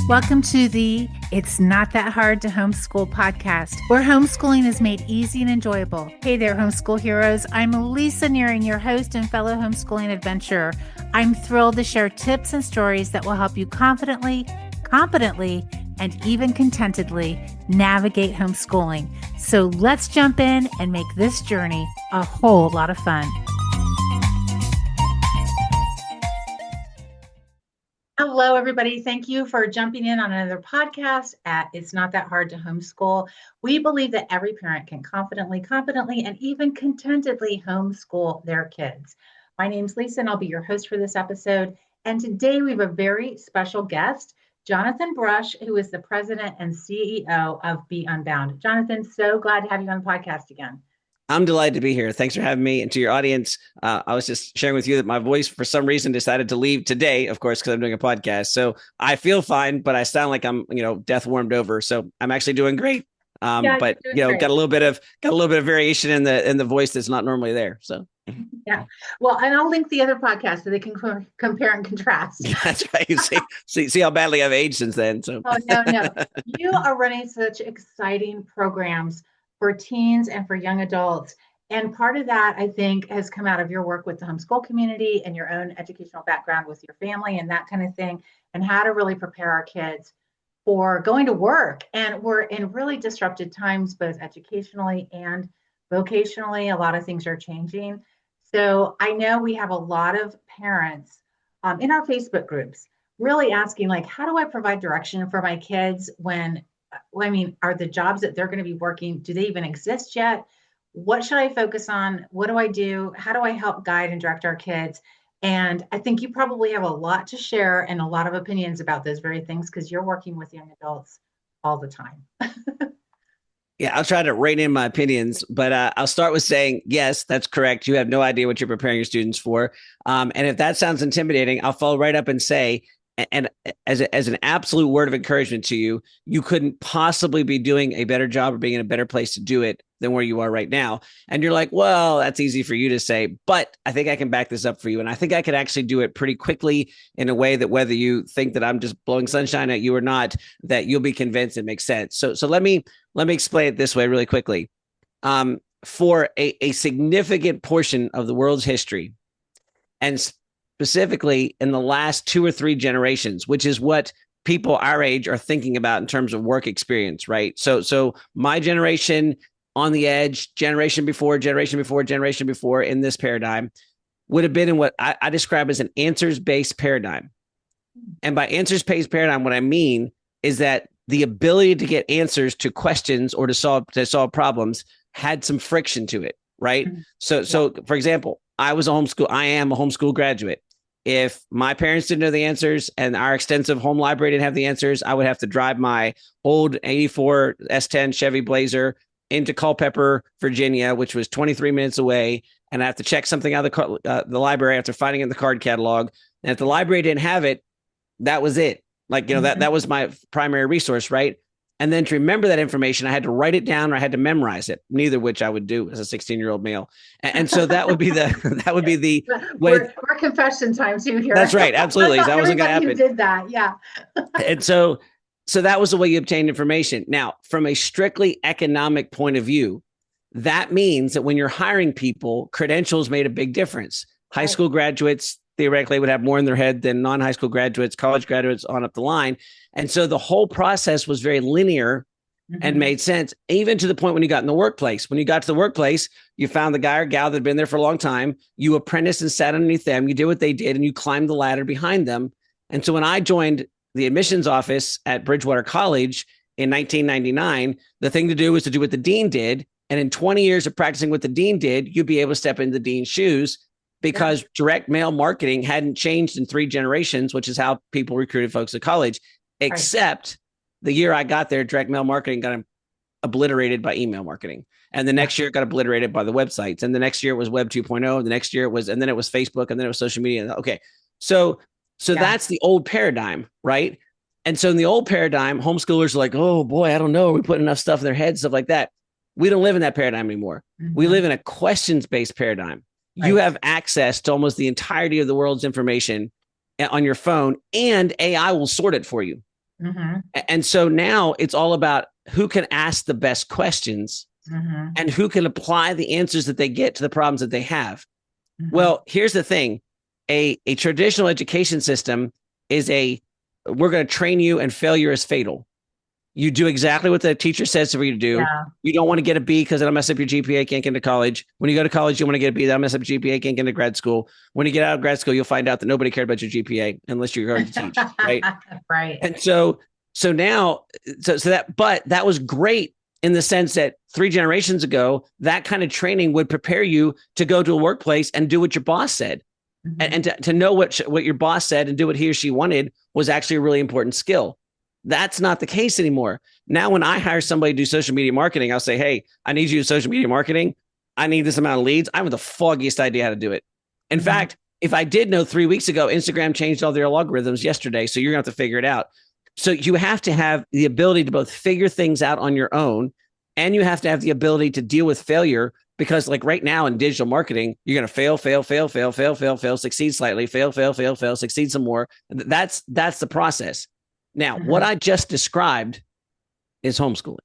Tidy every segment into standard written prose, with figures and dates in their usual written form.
Welcome to the It's Not That Hard to Homeschool podcast, where homeschooling is made easy and enjoyable. Hey there, homeschool heroes. I'm Lisa Nearing, your host and fellow homeschooling adventurer. I'm thrilled to share tips and stories that will help you confidently, competently, and even contentedly navigate homeschooling. So let's jump in and make this journey a whole lot of fun. Hello, everybody. Thank you for jumping in on another podcast at It's Not That Hard to Homeschool. We believe that every parent can confidently, competently, and even contentedly homeschool their kids. My name's Lisa, and I'll be your host for this episode. And today we have a very special guest, Jonathan Brush, who is the president and CEO of Be Unbound. Jonathan, so glad to have you on the podcast again. I'm delighted to be here. Thanks for having me. And to your audience, I was just sharing with you that my voice, for some reason, decided to leave today, of course, because I'm doing a podcast. So I feel fine, but I sound like I'm, death warmed over. So I'm actually doing great. But great. got a little bit of variation in the voice that's not normally there. So yeah. Well, and I'll link the other podcast so they can compare and contrast. That's right. See how badly I've aged since then. So no. You are running such exciting programs for teens and for young adults. And part of that, I think, has come out of your work with the homeschool community and your own educational background with your family and that kind of thing, and how to really prepare our kids for going to work. And we're in really disrupted times, both educationally and vocationally. A lot of things are changing. So I know we have a lot of parents in our Facebook groups really asking, like, how do I provide direction for my kids when are the jobs that they're going to be working, do they even exist yet? What should I focus on? What do I do? How do I help guide and direct our kids? And I think you probably have a lot to share and a lot of opinions about those very things because you're working with young adults all the time. Yeah, I'll try to rein in my opinions, but I'll start with saying, yes, that's correct. You have no idea what you're preparing your students for. And if that sounds intimidating, I'll follow right up and say, and as an absolute word of encouragement to you, you couldn't possibly be doing a better job or being in a better place to do it than where you are right now. And you're like, well, that's easy for you to say, but I think I can back this up for you. And I think I could actually do it pretty quickly in a way that whether you think that I'm just blowing sunshine at you or not, that you'll be convinced it makes sense. So let me explain it this way really quickly. For a significant portion of the world's history, and specifically in the last 2 or 3 generations, which is what people our age are thinking about in terms of work experience, right? So my generation on the edge, generation before in this paradigm would have been in what I describe as an answers-based paradigm. And by answers-based paradigm, what I mean is that the ability to get answers to questions or to solve problems had some friction to it, right? Mm-hmm. So for example, I am a homeschool graduate. If my parents didn't know the answers and our extensive home library didn't have the answers, I would have to drive my old 84 S10 Chevy Blazer into Culpeper, Virginia, which was 23 minutes away. And I have to check something out of the library after finding it in the card catalog. And if the library didn't have it, that was it. Like, that was my primary resource, right? And then to remember that information, I had to write it down or I had to memorize it, neither of which I would do as a 16-year-old male. And so that would be the we're confession time too here. That's right. Absolutely. That wasn't going to happen. Did that. Yeah. And so that was the way you obtained information. Now, from a strictly economic point of view, that means that when you're hiring people, credentials made a big difference. High school graduates theoretically would have more in their head than non-high school graduates, college graduates on up the line. And so the whole process was very linear and made sense, even to the point when you got in the workplace. When you got to the workplace, you found the guy or gal that had been there for a long time. You apprenticed and sat underneath them. You did what they did, and you climbed the ladder behind them. And so when I joined the admissions office at Bridgewater College in 1999, the thing to do was to do what the dean did. And in 20 years of practicing what the dean did, you'd be able to step into the dean's shoes because direct mail marketing hadn't changed in 3 generations, which is how people recruited folks at college, except the year I got there, direct mail marketing got obliterated by email marketing. And the next year it got obliterated by the websites. And the next year it was Web 2.0. The next year and then it was Facebook, and then it was social media. Okay. So that's the old paradigm, right? And so in the old paradigm, homeschoolers are like, oh boy, I don't know. We put enough stuff in their heads, stuff like that. We don't live in that paradigm anymore. We live in a questions-based paradigm. You have access to almost the entirety of the world's information on your phone, and AI will sort it for you. Mm-hmm. And so now it's all about who can ask the best questions Mm-hmm. and who can apply the answers that they get to the problems that they have. Mm-hmm. Well, here's the thing. A traditional education system is we're going to train you and failure is fatal. You do exactly what the teacher says for you to do. Yeah. You don't want to get a B because it'll mess up your GPA, can't get into college. When you go to college, you want to get a B, that'll mess up your GPA, can't get into grad school. When you get out of grad school, you'll find out that nobody cared about your GPA unless you're going to teach, right? Right. And so now, but that was great in the sense that 3 generations ago, that kind of training would prepare you to go to a workplace and do what your boss said. Mm-hmm. And to know what your boss said and do what he or she wanted was actually a really important skill. That's not the case anymore. Now, when I hire somebody to do social media marketing, I'll say, hey, I need you to do social media marketing. I need this amount of leads. I have the foggiest idea how to do it. In fact, if I did know 3 weeks ago, Instagram changed all their algorithms yesterday. So you're going to have to figure it out. So you have to have the ability to both figure things out on your own, and you have to have the ability to deal with failure. Because like right now in digital marketing, you're going to fail, succeed slightly, fail, succeed some more. That's the process. Now, what I just described is homeschooling.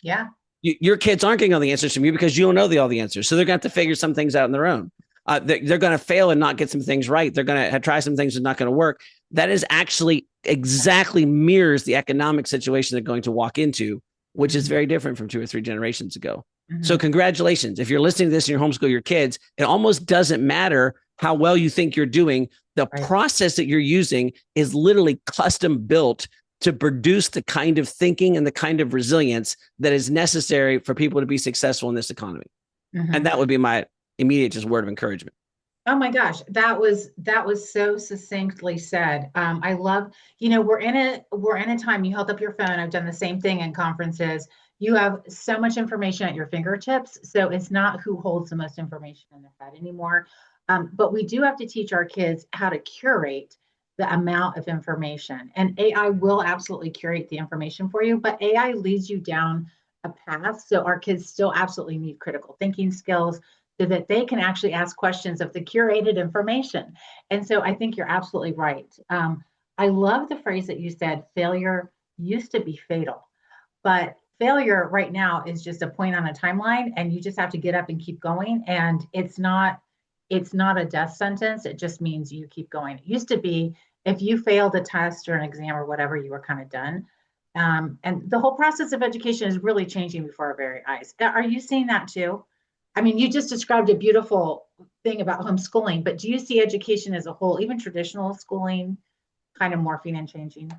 Yeah. Your kids aren't getting all the answers from you because you don't know all the answers. So they're going to have to figure some things out on their own. They're going to fail and not get some things right. They're going to try some things that's not going to work. That is actually exactly mirrors the economic situation they're going to walk into, which is very different from 2 or 3 generations ago. So congratulations. If you're listening to this and you homeschool your kids, it almost doesn't matter how well you think you're doing. The process that you're using is literally custom built to produce the kind of thinking and the kind of resilience that is necessary for people to be successful in this economy. And that would be my immediate just word of encouragement. Oh my gosh, that was so succinctly said. I love, we're in a time. You held up your phone. I've done the same thing in conferences. You have so much information at your fingertips. So it's not who holds the most information in their head anymore. But we do have to teach our kids how to curate the amount of information. And AI will absolutely curate the information for you, but AI leads you down a path. So our kids still absolutely need critical thinking skills so that they can actually ask questions of the curated information. And so I think you're absolutely right. I love the phrase that you said, failure used to be fatal, but failure right now is just a point on a timeline, and you just have to get up and keep going. And it's not a death sentence. It just means you keep going. It used to be if you failed a test or an exam or whatever, you were kind of done. And the whole process of education is really changing before our very eyes. Are you seeing that too? I mean, you just described a beautiful thing about homeschooling, but do you see education as a whole, even traditional schooling, kind of morphing and changing?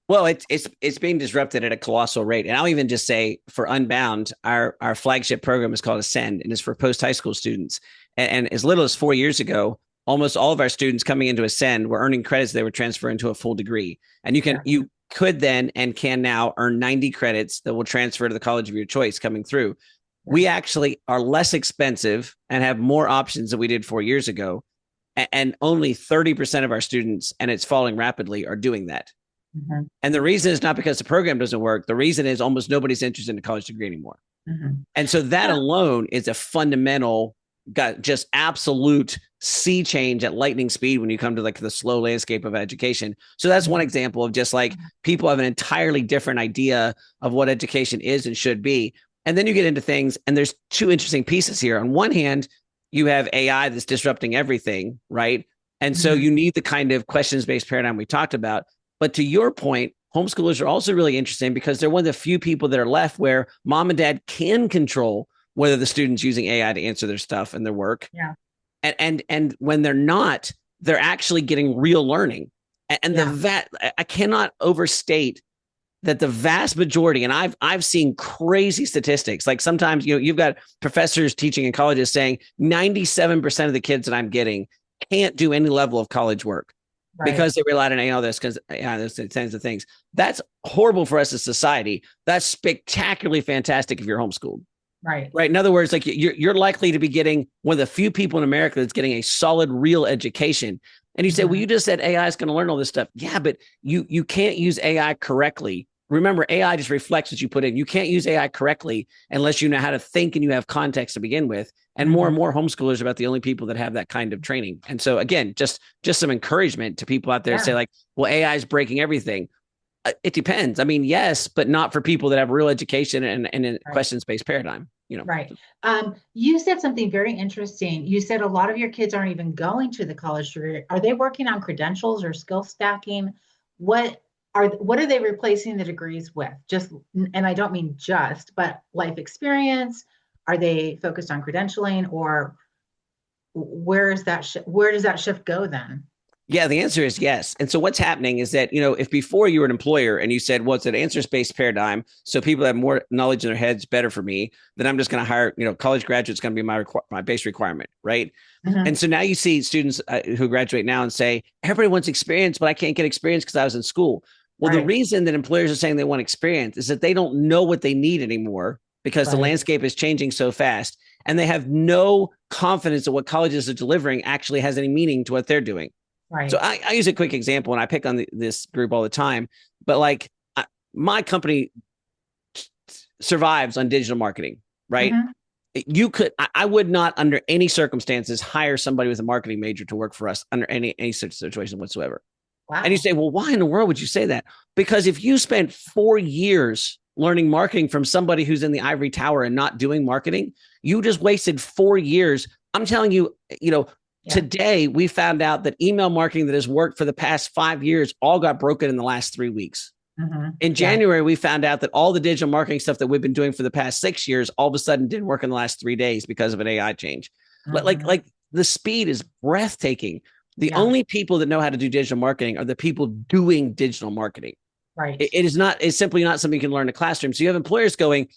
Well, it's being disrupted at a colossal rate. And I'll even just say for Unbound, our flagship program is called Ascend, and it's for post-high school students. And as little as 4 years ago, almost all of our students coming into Ascend were earning credits they were transferring to a full degree. And you could then and can now earn 90 credits that will transfer to the college of your choice coming through. We actually are less expensive and have more options than we did 4 years ago. And only 30% of our students, and it's falling rapidly, are doing that. And the reason is not because the program doesn't work. The reason is almost nobody's interested in a college degree anymore. And so that alone is a fundamental, just absolute sea change at lightning speed when you come to like the slow landscape of education. So that's one example of just like people have an entirely different idea of what education is and should be. And then you get into things, and there's 2 interesting pieces here. On one hand, you have AI that's disrupting everything, right? And so you need the kind of questions-based paradigm we talked about. But to your point, homeschoolers are also really interesting because they're one of the few people that are left where mom and dad can control whether the student's using AI to answer their stuff and their work. Yeah. And when they're not, they're actually getting real learning. And I cannot overstate that the vast majority, and I've seen crazy statistics. Like sometimes, you've got professors teaching in colleges saying 97% of the kids that I'm getting can't do any level of college work. Because they relied on all this, because there's tons of things. That's horrible for us as society. That's spectacularly fantastic if you're homeschooled. Right. In other words, like you're likely to be getting one of the few people in America that's getting a solid, real education. And you say, well, you just said AI is going to learn all this stuff. Yeah, but you can't use AI correctly. Remember, AI just reflects what you put in. You can't use AI correctly unless you know how to think and you have context to begin with. And more homeschoolers are about the only people that have that kind of training. And so again, just some encouragement to people out there to say like, well, AI is breaking everything. It depends. I mean, yes, but not for people that have real education and a Right. questions-based paradigm, Right. You said something very interesting. You said a lot of your kids aren't even going to the college degree. Are they working on credentials or skill stacking? What are they replacing the degrees with? Just, and I don't mean just, but life experience. Are they focused on credentialing, or where does that shift go then? Yeah, the answer is yes. And so what's happening is that, if before you were an employer and you said, well, it's an answers-based paradigm, so people have more knowledge in their heads, better for me, then I'm just going to hire, college graduates going to be my base requirement, right? Mhm. And so now you see students who graduate now and say, everybody wants experience, but I can't get experience because I was in school. Well, the Right. reason that employers are saying they want experience is that they don't know what they need anymore because the Right. landscape is changing so fast, and they have no confidence that what colleges are delivering actually has any meaning to what they're doing. So Right. I use a quick example, and I pick on this group all the time. But like my company survives on digital marketing, right? Mhm. I would not, under any circumstances, hire somebody with a marketing major to work for us under any such situation whatsoever. And you Wow. say, well, why in the world would you say that? Because if you spent 4 years learning marketing from somebody who's in the ivory tower and not doing marketing, you just wasted 4 years. I'm telling you, Yeah. today we found out that email marketing that has worked for the past 5 years all got broken in the last 3 weeks. In Yeah. January, we found out that all the digital marketing stuff that we've been doing for the past 6 years all of a sudden didn't work in the last 3 days because of an AI change. Mhm. Like the speed is breathtaking. The Yeah. only people that know how to do digital marketing are the people doing digital marketing. Right. It is not, it's simply not something you can learn in a classroom. So you have employers going,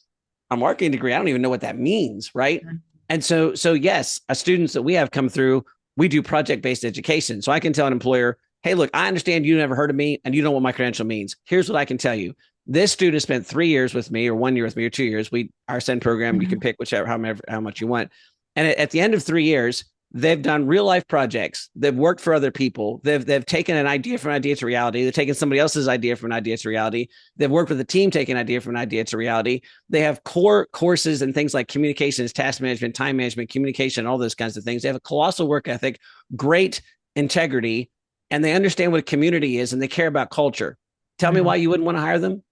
a marketing degree, I don't even know what that means, right? Mhm. And so yes, students that we have come through, we do project-based education. So I can tell an employer, hey, look, I understand you never heard of me and you know what my credential means. Here's what I can tell you. This student spent 3 years with me, or 1 year with me, or 2 years. Our send program, you can Mhm. pick whichever, how much you want. And at the end of 3 years, they've done real life projects. They've worked for other people. They've taken an idea from an idea to reality. They've taken somebody else's idea from an idea to reality. They've worked with a team, taking an idea from an idea to reality. They have core courses and things like communications, task management, time management, communication, all those kinds of things. They have a colossal work ethic, great integrity, and they understand what a community is, and they care about culture. Tell me Mhm. why you wouldn't want to hire them.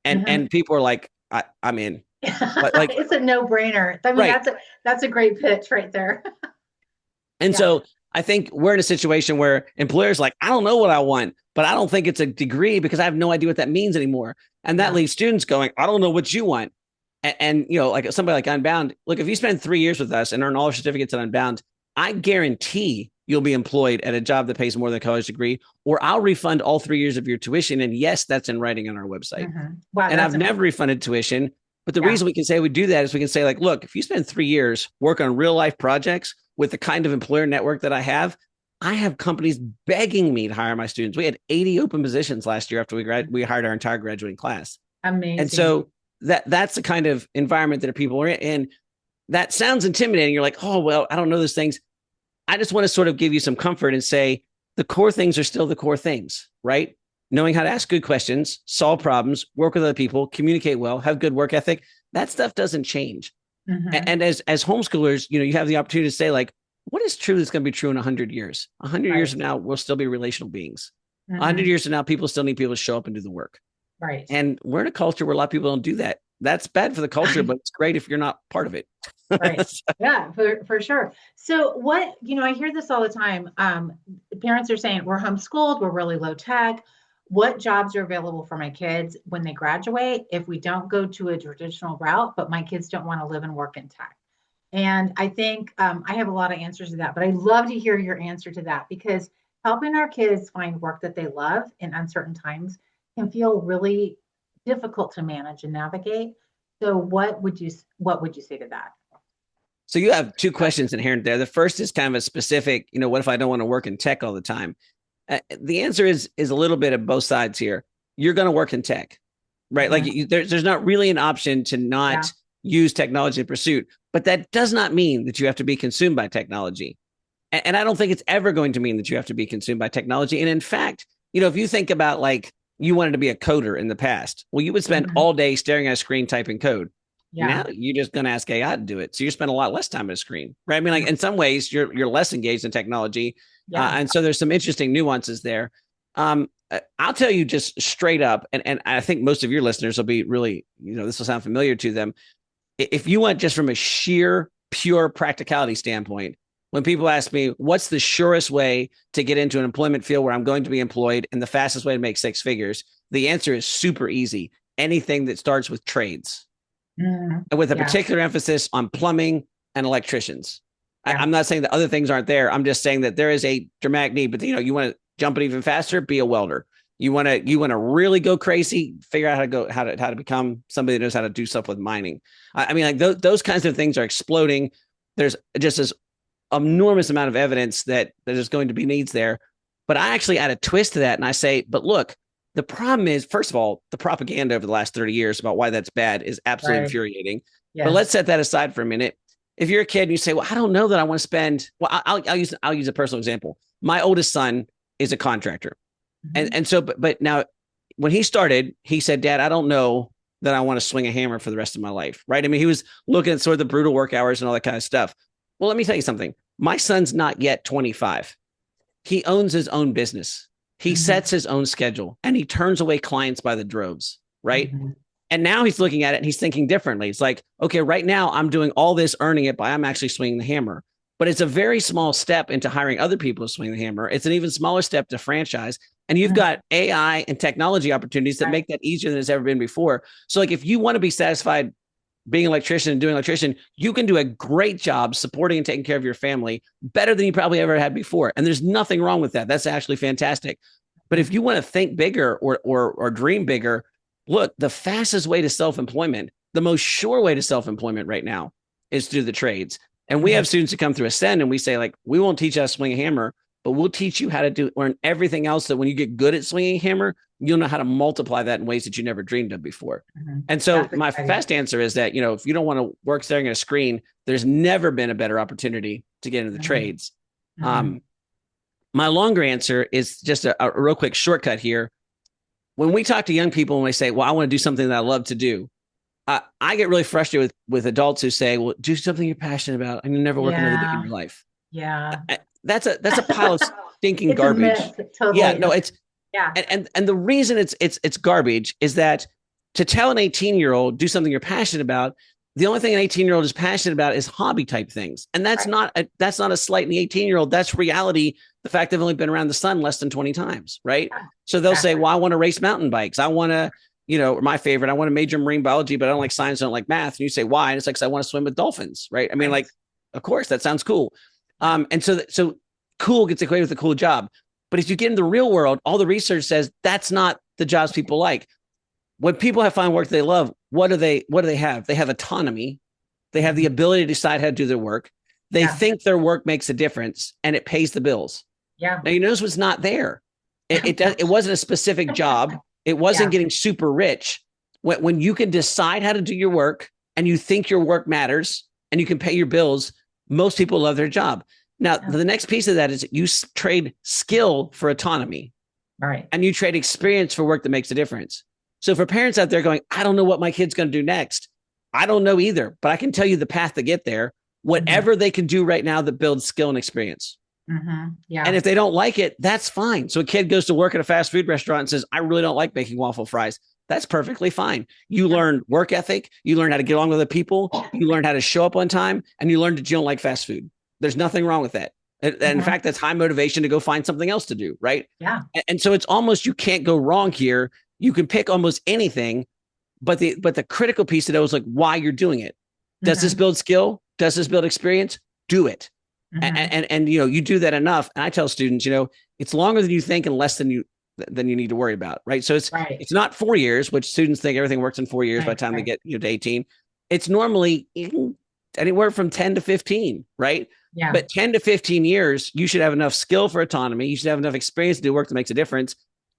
And Mhm. and people are like, I'm in. Like It's a no-brainer. I mean, right. that's a great pitch right there. And Yeah. so I think we're in a situation where employers like, I don't know what I want, but I don't think it's a degree because I have no idea what that means anymore. And that Yeah. leaves students going, I don't know what you want. And like somebody like Unbound, look, if you spend 3 years with us and earn all our certificates at Unbound, I guarantee you'll be employed at a job that pays more than a college degree, or I'll refund all 3 years of your tuition. And yes, that's in writing on our website. Wow, And that's I've amazing. never refunded tuition. But the Yeah. reason we can say we do that is we can say, like, look, if you spend 3 years work on real life projects with the kind of employer network that I have companies begging me to hire my students. We had 80 open positions last year after we hired our entire graduating class. And Amazing. so that's the kind of environment that people are in. And that sounds intimidating. You're like, oh, well, I don't know those things. I just want to sort of give you some comfort and say the core things are still the core things, right? Knowing how to ask good questions, solve problems, work with other people, communicate well, have good work ethic. That stuff doesn't change. Hmm. And as homeschoolers, you have the opportunity to say, like, what is true that's going to be true in 100 years? 100 years Right. from now, we'll still be relational beings. 100 Hmm. years from now, people still need people to show up and do the work. Right. And we're in a culture where a lot of people don't do that. That's bad for the culture, but it's great if you're not part of it. Right. Yeah, for sure. So I hear this all the time. Parents are saying we're homeschooled, we're really low tech. What jobs are available for my kids when they graduate if we don't go to a traditional route, but my kids don't want to live and work in tech? And I think I have a lot of answers to that, but I'd love to hear your answer to that because helping our kids find work that they love in uncertain times can feel really difficult to manage and navigate. So what would you say to that? So you have two questions inherent there. The first is kind of a specific, what if I don't want to work in tech all the time? The answer is a little bit of both sides here. You're going to work in tech, right? Like Mhm. there's not really an option to Yeah. not use technology in pursuit, but that does not mean that you have to be consumed by technology. And I don't think it's ever going to mean that you have to be consumed by technology. And in fact, if you think about, like, you wanted to be a coder in the past, well, you would spend Mhm. all day staring at a screen typing code. Yeah. Now you're just going to ask AI to do it. So you spend a lot less time at a screen, right? I mean, like, Mhm. in some ways, you're less engaged in technology, Yeah. and so there's some interesting nuances there. I'll tell you just straight up, and I think most of your listeners will be really, this will sound familiar to them. If you went just from a sheer, pure practicality standpoint, when people ask me, what's the surest way to get into an employment field where I'm going to be employed and the fastest way to make six figures? The answer is super easy. Anything that starts with trades, and with a Yeah. particular emphasis on plumbing and electricians. Yeah. I'm not saying that other things aren't there. I'm just saying that there is a dramatic need, but you want to jump it even faster, be a welder. You want to really go crazy, figure out how to become somebody that knows how to do stuff with mining. I mean, like those kinds of things are exploding. There's just this enormous amount of evidence that there's going to be needs there. But I actually add a twist to that, and I say, but look, the problem is, first of all, the propaganda over the last 30 years about why that's bad is absolutely infuriating. Yes. But let's set that aside for a minute. If you're a kid and you say, well, I don't know that I want to spend, well, I'll use a personal example. My oldest son is a contractor. And so, but now when he started, he said, Dad, I don't know that I want to swing a hammer for the rest of my life. Right. I mean, he was looking at sort of the brutal work hours and all that kind of stuff. Well, let me tell you something. My son's not yet 25. He owns his own business. He sets his own schedule and he turns away clients by the droves. Right. And now he's looking at it and he's thinking differently. It's like, okay, right now I'm doing all this, earning it by I'm actually swinging the hammer. But it's a very small step into hiring other people to swing the hammer. It's an even smaller step to franchise. And you've got AI and technology opportunities that make that easier than it's ever been before. So like if you want to be satisfied being an electrician and doing electrician, you can do a great job supporting and taking care of your family better than you probably ever had before. And there's nothing wrong with that. That's actually fantastic. But if you want to think bigger or dream bigger, look, the fastest way to self-employment, the most sure way to self-employment right now is through the trades. And we have students that come through Ascend and we say, like, we won't teach you how to swing a hammer, but we'll teach you how to learn everything else that when you get good at swinging a hammer, you'll know how to multiply that in ways that you never dreamed of before. And so my fast answer is that, if you don't want to work staring at a screen, there's never been a better opportunity to get into the trades. My longer answer is just a real quick shortcut here. When we talk to young people and they say, well, I want to do something that I love to do, I get really frustrated with adults who say, well, do something you're passionate about and you'll never work another day in your life. Yeah. That's a pile of stinking garbage. Totally. Yeah, no, it's and the reason it's garbage is that to tell an 18-year-old do something you're passionate about, the only thing an 18-year-old is passionate about is hobby type things. And that's not a slight in the 18-year-old. That's reality. The fact they've only been around the sun less than 20 times, right? Yeah, so they'll say, well, I want to race mountain bikes. I want to, my favorite, I want to major in marine biology, but I don't like science, I don't like math. And you say, why? And it's like, 'cause I want to swim with dolphins, right? I mean, like, of course, that sounds cool. And so cool gets equated with a cool job. But if you get in the real world, all the research says that's not the jobs people like. When people have find work they love, what do they have? They have autonomy. They have the ability to decide how to do their work. They think their work makes a difference and it pays the bills. Yeah. Now you notice what's not there. It wasn't a specific job. It wasn't getting super rich. When you can decide how to do your work and you think your work matters and you can pay your bills, most people love their job. Now, the next piece of that is you trade skill for autonomy. Right. And you trade experience for work that makes a difference. So for parents out there going, I don't know what my kid's going to do next. I don't know either, but I can tell you the path to get there. Whatever they can do right now that builds skill and experience. Yeah. And if they don't like it, that's fine. So a kid goes to work at a fast food restaurant and says, I really don't like making waffle fries. That's perfectly fine. You learn work ethic. You learn how to get along with other people. You learn how to show up on time, and you learn that you don't like fast food. There's nothing wrong with that. And in fact, that's high motivation to go find something else to do. Right. Yeah. And so it's almost, you can't go wrong here. You can pick almost anything, but the critical piece of it is like why you're doing it. Does this build skill? Does this build experience? Do it. And you do that enough. And I tell students, it's longer than you think and less than you need to worry about. Right. So it's not 4 years, which students think everything works in 4 years by the time they get to 18. It's normally anywhere from 10 to 15. Right. Yeah. But 10 to 15 years, you should have enough skill for autonomy. You should have enough experience to do work that makes a difference.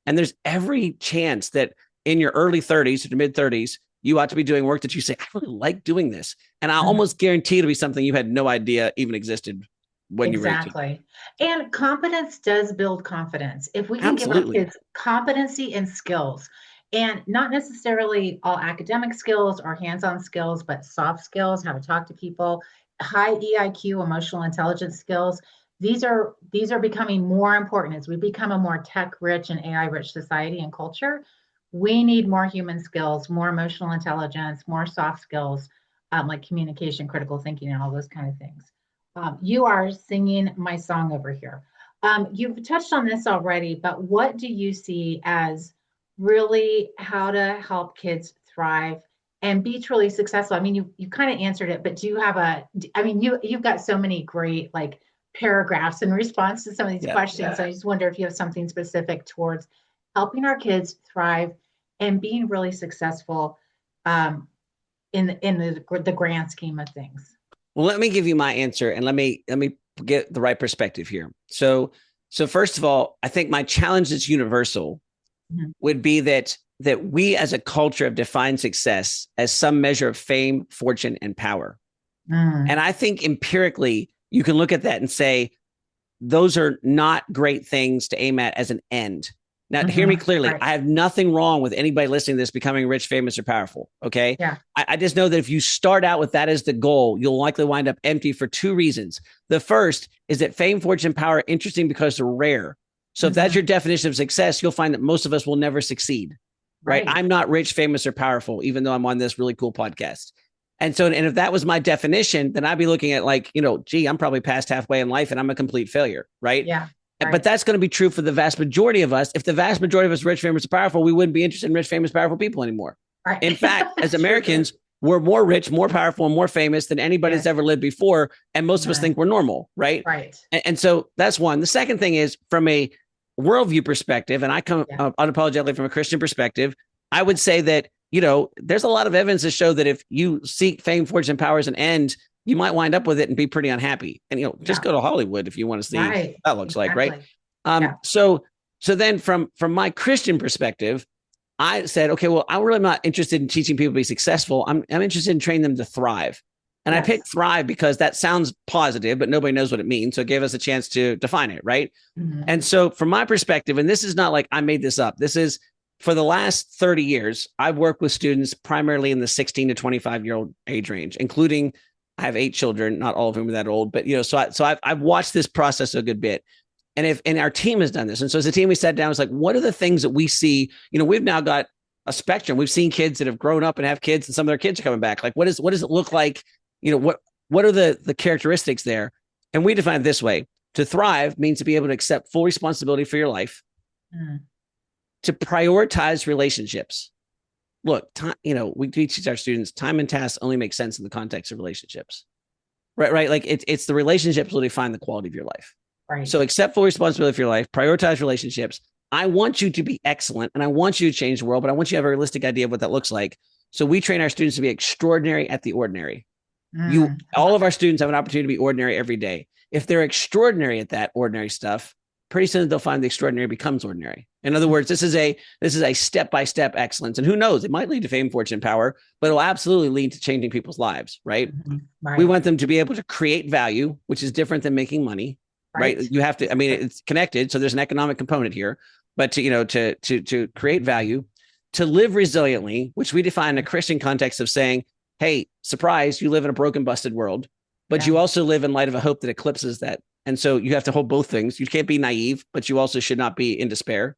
And there's every chance that in your early 30s to mid 30s, you ought to be doing work that you say, I really like doing this. And I almost guarantee it'll be something you had no idea even existed when you were 18. Exactly. And competence does build confidence. If we can give our kids competency and skills, and not necessarily all academic skills or hands-on skills, but soft skills, how to talk to people, high EIQ, emotional intelligence skills, these are becoming more important as we become a more tech rich and AI rich society and culture. We need more human skills, more emotional intelligence, more soft skills, like communication, critical thinking, and all those kind of things. You are singing my song over here. You've touched on this already, but what do you see as really how to help kids thrive and be truly successful? I mean, you kind of answered it, but do you have I mean, you've got so many great like paragraphs in response to some of these Yeah. questions. So I just wonder if you have something specific towards helping our kids thrive and being really successful in the grand scheme of things. Well, let me give you my answer, and let me get the right perspective here. So first of all, I think my challenge that's universal would be that we as a culture have defined success as some measure of fame, fortune, and power. And I think empirically, you can look at that and say, those are not great things to aim at as an end. Now, hear me clearly. Right. I have nothing wrong with anybody listening to this becoming rich, famous, or powerful. Okay. Yeah. I just know that if you start out with that as the goal, you'll likely wind up empty for two reasons. The first is that fame, fortune, power are interesting because they're rare. So if that's your definition of success, you'll find that most of us will never succeed. Right. I'm not rich, famous, or powerful, even though I'm on this really cool podcast. And so, and if that was my definition, then I'd be looking at like, gee, I'm probably past halfway in life and I'm a complete failure. Right. Yeah. Right. But that's going to be true for the vast majority of us. If the vast majority of us are rich, famous, or powerful, we wouldn't be interested in rich, famous, powerful people anymore. Right. In fact, as Americans, we're more rich, more powerful, and more famous than anybody that's ever lived before. And most of us think we're normal. Right. Right. And so that's one. The second thing is from a worldview perspective, and I come unapologetically from a Christian perspective, I would say that, there's a lot of evidence to show that if you seek fame, fortune, and power as an end, you might wind up with it and be pretty unhappy. And, just go to Hollywood if you want to see what that looks like. Right. So then from my Christian perspective, I said, okay, well, I'm really not interested in teaching people to be successful. I'm interested in training them to thrive. And I picked thrive because that sounds positive, but nobody knows what it means. So it gave us a chance to define it. Right. And so from my perspective, and this is not like I made this up, this is for the last 30 years, I've worked with students primarily in the 16 to 25-year-old age range, including I have 8 children, not all of whom are that old, but so I've watched this process a good bit. And our team has done this. And so as a team, we sat down, it's like, what are the things that we see? We've now got a spectrum. We've seen kids that have grown up and have kids, and some of their kids are coming back. Like, what does it look like? What are the characteristics there? And we define it this way: to thrive means to be able to accept full responsibility for your life, to prioritize relationships. Look, we teach our students time and tasks only make sense in the context of relationships, right? Like it's the relationships will define the quality of your life. Right. So accept full responsibility for your life, prioritize relationships. I want you to be excellent and I want you to change the world, but I want you to have a realistic idea of what that looks like. So we train our students to be extraordinary at the ordinary. All of our students have an opportunity to be ordinary every day. If they're extraordinary at that ordinary stuff, pretty soon they'll find the extraordinary becomes ordinary. In other words, this is a step-by-step excellence. And who knows, it might lead to fame, fortune, power, but it'll absolutely lead to changing people's lives, right? Right. We want them to be able to create value, which is different than making money, right? You have to, it's connected. So there's an economic component here, but to create value, to live resiliently, which we define in a Christian context of saying, hey, surprise, you live in a broken, busted world, but you also live in light of a hope that eclipses that. And so you have to hold both things. You can't be naive, but you also should not be in despair.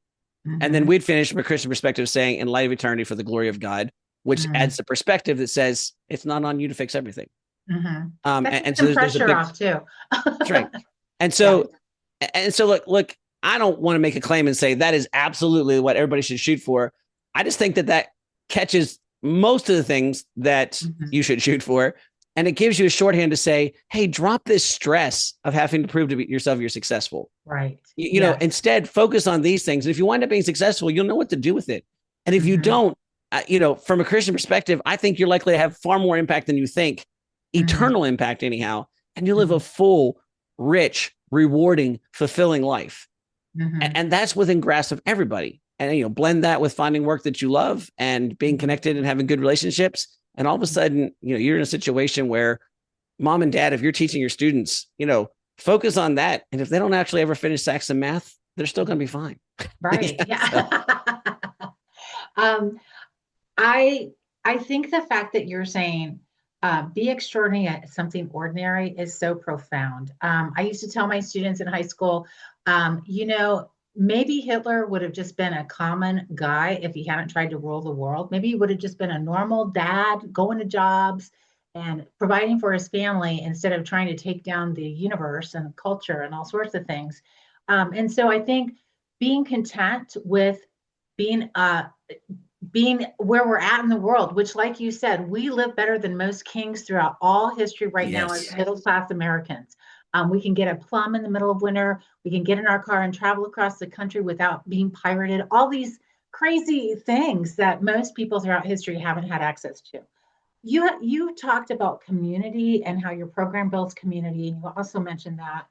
And then we'd finish from a Christian perspective saying, in light of eternity for the glory of God, which adds the perspective that says it's not on you to fix everything. And so there's a big off too. That's right. And so look, I don't want to make a claim and say that is absolutely what everybody should shoot for. I just think that catches most of the things that you should shoot for. And it gives you a shorthand to say, hey, drop this stress of having to prove to yourself you're successful. Right. You know, instead focus on these things. And if you wind up being successful, you'll know what to do with it. And if you don't, from a Christian perspective, I think you're likely to have far more impact than you think, eternal impact anyhow. And you live a full, rich, rewarding, fulfilling life. And that's within grasp of everybody. And, blend that with finding work that you love and being connected and having good relationships. And all of a sudden, you're in a situation where mom and dad, if you're teaching your students, focus on that. And if they don't actually ever finish Saxon math, they're still going to be fine. Right. I think the fact that you're saying be extraordinary at something ordinary is so profound. I used to tell my students in high school, you know, maybe Hitler would have just been a common guy if he hadn't tried to rule the world. Maybe he would have just been a normal dad going to jobs and providing for his family instead of trying to take down the universe and culture and all sorts of things. And so I think being content with being being where we're at in the world, which, like you said, we live better than most kings throughout all history right now as Yes. middle class Americans. We can get a plum in the middle of winter. We can get in our car and travel across the country without being pirated. All these crazy things that most people throughout history haven't had access to. You talked about community and how your program builds community, and you also mentioned that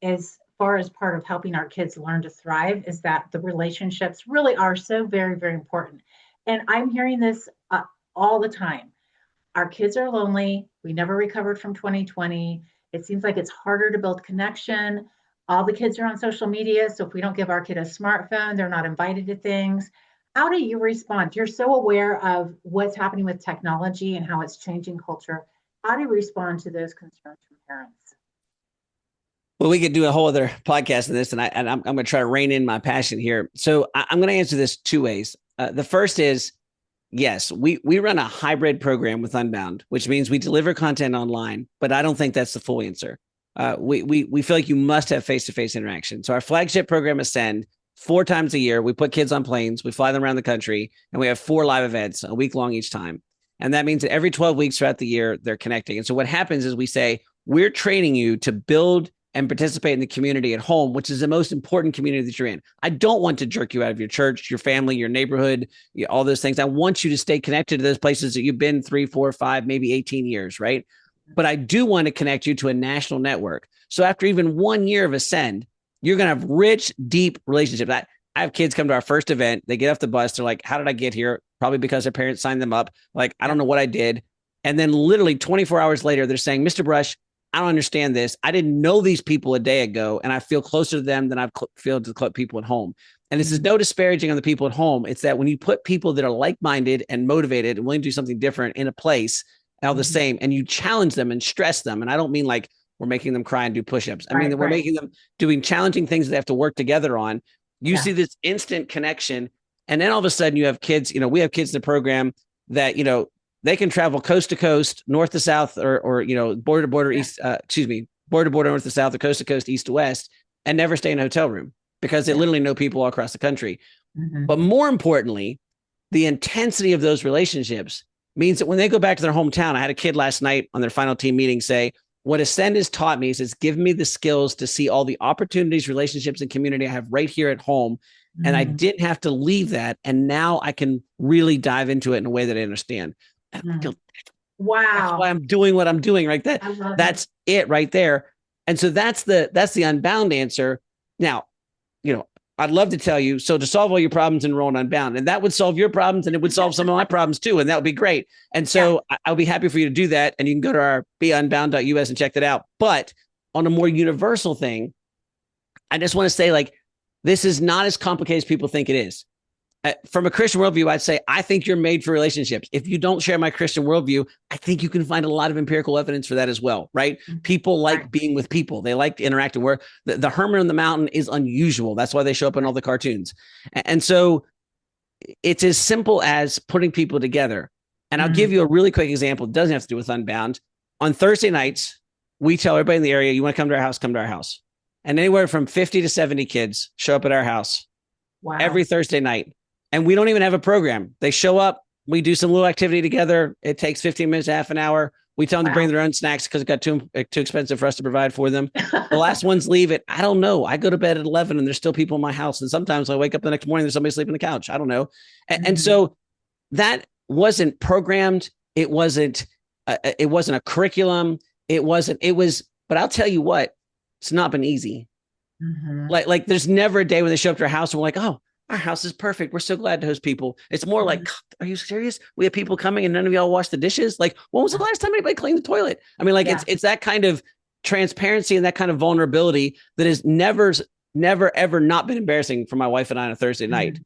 as far as part of helping our kids learn to thrive is that the relationships really are so very, very important. And I'm hearing this all the time. Our kids are lonely. We never recovered from 2020. It seems like it's harder to build connection. All the kids are on social media. So if we don't give our kid a smartphone, they're not invited to things. How do you respond? You're so aware of what's happening with technology and how it's changing culture. How do you respond to those concerns from parents? Well, we could do a whole other podcast on this, and I'm going to try to rein in my passion here. So I'm going to answer this two ways. The first is yes, we run a hybrid program with Unbound, which means we deliver content online, but I don't think that's the full answer. We feel like you must have face-to-face interaction. So our flagship program Ascend, 4 times a year, we put kids on planes, we fly them around the country, and we have 4 live events a week long each time. And that means that every 12 weeks throughout the year, they're connecting. And so what happens is we say, we're training you to build and participate in the community at home, which is the most important community that you're in. I don't want to jerk you out of your church, your family, your neighborhood, all those things. I want you to stay connected to those places that you've been 3, 4, 5, maybe 18 years, right? But I do want to connect you to a national network. So after even 1 year of Ascend, you're going to have rich, deep relationships. I have kids come to our first event. They get off the bus. They're like, how did I get here? Probably because their parents signed them up. Like, I don't know what I did. And then literally 24 hours later, they're saying, Mr. Brush, I don't understand this. I didn't know these people a day ago, and I feel closer to them than I feel to the people at home. And this is no disparaging on the people at home. It's that when you put people that are like-minded and motivated and willing to do something different in a place, all the same, and you challenge them and stress them. And I don't mean like we're making them cry and do push-ups. I mean that we're making them doing challenging things that they have to work together on. You see this instant connection. And then all of a sudden you have kids, we have kids in the program that, they can travel coast to coast, north to south, or border to border, east, border to border, north to south, or coast to coast, east to west, and never stay in a hotel room because they literally know people all across the country. But more importantly, the intensity of those relationships means that when they go back to their hometown, I had a kid last night on their final team meeting say, what Ascend has taught me is it's given me the skills to see all the opportunities, relationships, and community I have right here at home. And I didn't have to leave that. And now I can really dive into it in a way that I understand. Wow. That's why I'm doing what I'm doing, right? That's it right there. And so that's the Unbound answer. Now, I'd love to tell you, so to solve all your problems, enroll in Unbound, and that would solve your problems, and it would solve some of my problems too, and that would be great. And so I'll be happy for you to do that, and you can go to our beunbound.us and check that out. But on a more universal thing, I just want to say, like, this is not as complicated as people think it is. From a Christian worldview, I'd say, I think you're made for relationships. If you don't share my Christian worldview, I think you can find a lot of empirical evidence for that as well, right? People like being with people. They like interacting. Where the hermit on the mountain is unusual. That's why they show up in all the cartoons. And so it's as simple as putting people together. And I'll give you a really quick example. It doesn't have to do with Unbound. On Thursday nights, we tell everybody in the area, you want to come to our house, come to our house. And anywhere from 50 to 70 kids show up at our house every Thursday night. And we don't even have a program. They show up. We do some little activity together. It takes 15 minutes, half an hour. We tell them to bring their own snacks because it got too expensive for us to provide for them. The last ones leave at, I don't know. I go to bed at 11 and there's still people in my house. And sometimes I wake up the next morning, there's somebody sleeping on the couch. I don't know. And so that wasn't programmed. It wasn't a curriculum. It was, but I'll tell you what, it's not been easy. Like there's never a day when they show up to our house and we're like, oh, our house is perfect. We're so glad to host people. It's more like, are you serious? We have people coming and none of y'all wash the dishes. Like, when was the last time anybody cleaned the toilet? I mean, like it's that kind of transparency and that kind of vulnerability that has never, ever not been embarrassing for my wife and I on a Thursday night.